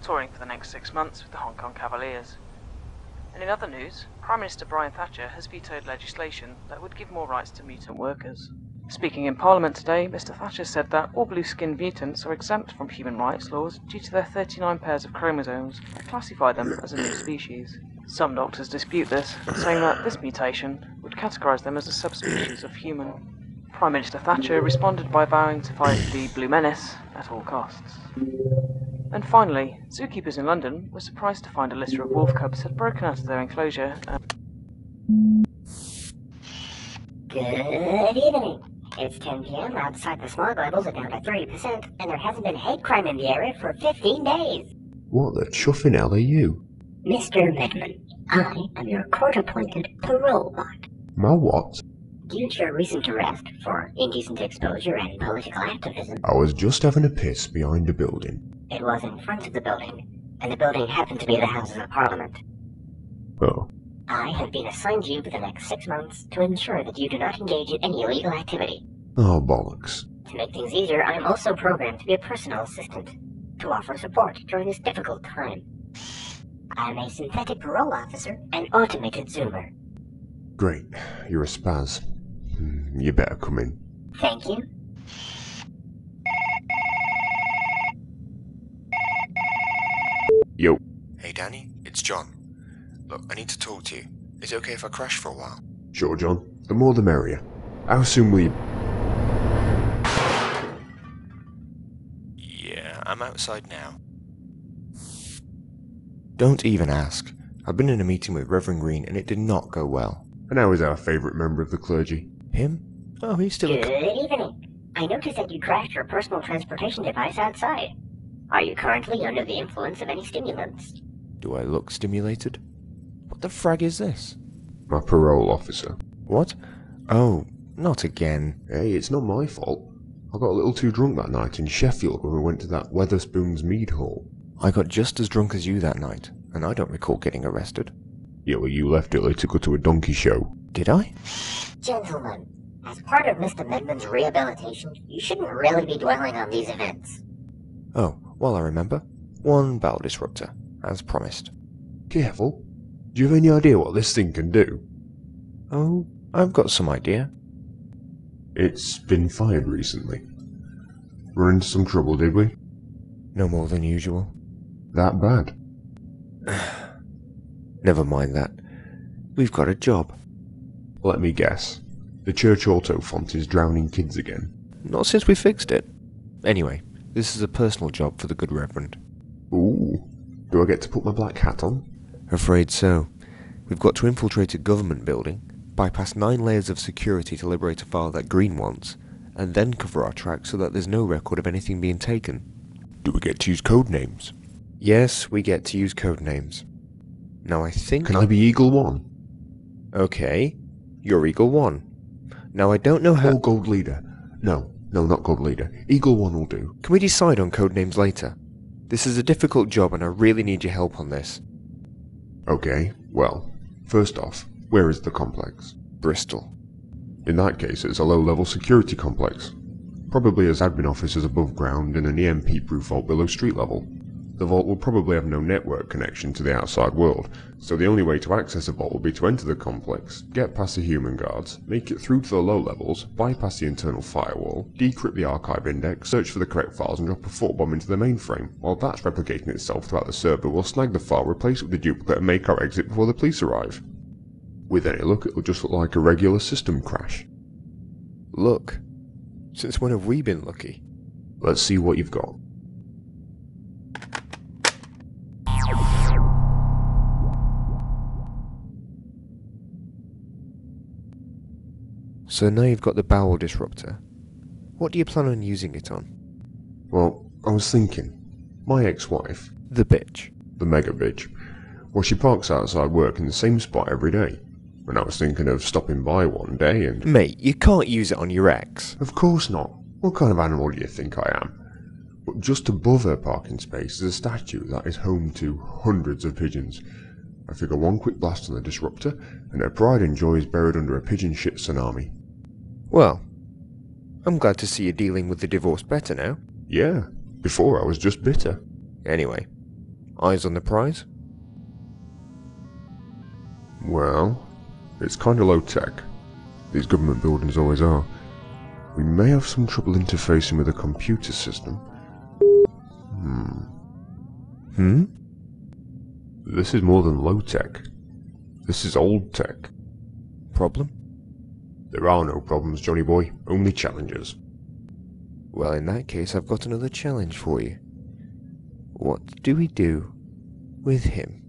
touring for the next 6 months with the Hong Kong Cavaliers. And in other news, Prime Minister Brian Thatcher has vetoed legislation that would give more rights to mutant workers. Speaking in Parliament today, Mr Thatcher said that all blue-skinned mutants are exempt from human rights laws due to their 39 pairs of chromosomes that classify them as a new species. Some doctors dispute this, saying that this mutation would categorise them as a subspecies of human. Prime Minister Thatcher responded by vowing to fight the Blue Menace at all costs. And finally, zookeepers in London were surprised to find a litter of wolf cubs had broken out of their enclosure and... Good evening. It's 10 p.m. outside. The smog levels are down to 30%, and there hasn't been hate crime in the area for 15 days. What the chuffing hell are you? Mr. Medman, I am your court-appointed parole bot. My what? Due to your recent arrest for indecent exposure and political activism. I was just having a piss behind a building. It was in front of the building, and the building happened to be the Houses of Parliament. Oh. I have been assigned to you for the next 6 months to ensure that you do not engage in any illegal activity. Oh, bollocks. To make things easier, I am also programmed to be a personal assistant, to offer support during this difficult time. I am a synthetic parole officer and automated zoomer. Great. You're a spaz. You better come in. Thank you. Yo. Hey Danny, it's John. Look, I need to talk to you. Is it okay if I crash for a while? Sure, John. The more the merrier. How soon will you... Yeah, I'm outside now. Don't even ask. I've been in a meeting with Reverend Green and it did not go well. And how is our favourite member of the clergy? Him? Oh, he's still Good evening. I noticed that you crashed your personal transportation device outside. Are you currently under the influence of any stimulants? Do I look stimulated? What the frag is this? My parole officer. What? Oh, not again. Hey, it's not my fault. I got a little too drunk that night in Sheffield when we went to that Wetherspoons Mead Hall. I got just as drunk as you that night, and I don't recall getting arrested. Yeah, well, you left early to go to a donkey show. Did I? Gentlemen, as part of Mr. Medman's rehabilitation, you shouldn't really be dwelling on these events. Oh, well I remember. One battle disruptor, as promised. Careful. Do you have any idea what this thing can do? Oh, I've got some idea. It's been fired recently. Run into some trouble, did we? No more than usual. That bad? Never mind that. We've got a job. Let me guess. The church auto font is drowning kids again. Not since we fixed it. Anyway, this is a personal job for the good Reverend. Ooh. Do I get to put my black hat on? Afraid so. We've got to infiltrate a government building, bypass 9 layers of security to liberate a file that Green wants, and then cover our tracks so that there's no record of anything being taken. Do we get to use code names? Yes, we get to use code names. Now I think... Can I be Eagle 1? Okay, you're Eagle 1. Now I don't know how... Or Gold Leader. No, not Gold Leader. Eagle 1 will do. Can we decide on code names later? This is a difficult job and I really need your help on this. Okay, well, first off, where is the complex? Bristol. In that case, it's a low-level security complex. Probably has admin offices above ground and an EMP-proof vault below street level. The vault will probably have no network connection to the outside world, so the only way to access the vault will be to enter the complex, get past the human guards, make it through to the low levels, bypass the internal firewall, decrypt the archive index, search for the correct files and drop a photobomb into the mainframe. While that's replicating itself throughout the server, we'll snag the file, replace it with the duplicate and make our exit before the police arrive. With any luck, it'll just look like a regular system crash. Look. Since when have we been lucky? Let's see what you've got. So now you've got the bowel disruptor. What do you plan on using it on? Well, I was thinking, my ex-wife, The bitch. the mega bitch, well, she parks outside work in the same spot every day. And I was thinking of stopping by one day and... Mate, you can't use it on your ex. Of course not. What kind of animal do you think I am? But just above her parking space is a statue that is home to hundreds of pigeons. I figure one quick blast on the disruptor, and her pride and joy is buried under a pigeon shit tsunami. Well, I'm glad to see you're dealing with the divorce better now. Yeah, before I was just bitter. Anyway, Eyes on the prize? Well, it's kinda low-tech. These government buildings always are. We may have some trouble interfacing with a computer system. This is more than low-tech. This is old-tech. Problem? There are no problems, Johnny boy, only challenges. Well, in that case, I've got another challenge for you. What do we do with him?